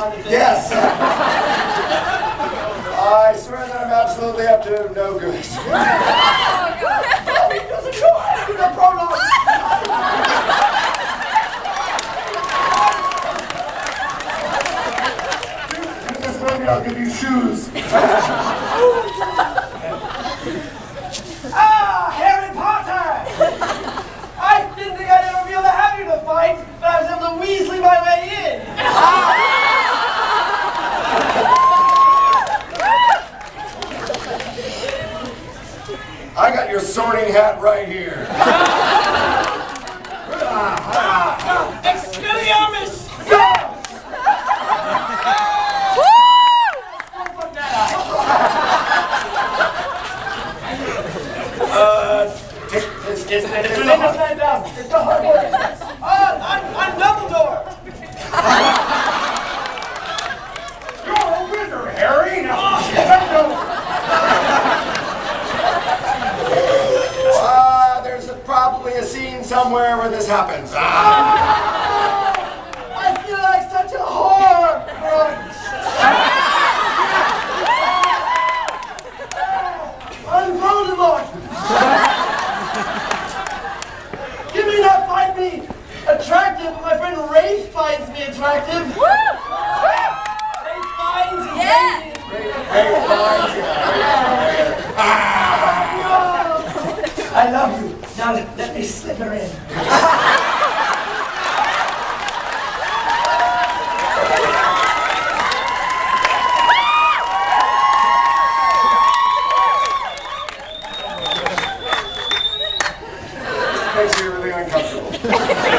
kind of thing? Yes. I swear that I'm absolutely up to no good. Bobby doesn't know how to do the prologue. Maybe I'll give you shoes. Harry Potter! I didn't think I'd ever be able to have you to fight, but I was able to Weasley my way in. I got your sorting hat right here. Expelliarmus! It's the hard work. I'm Dumbledore! You're a wizard, Harry. There's probably a scene somewhere where this happens. I feel like such a whore! I'm Voldemort! You may not find me attractive, but my friend Rafe finds me attractive. Rafe finds me. Rafe finds you. I love you. Now let me slip her in. Makes me really uncomfortable.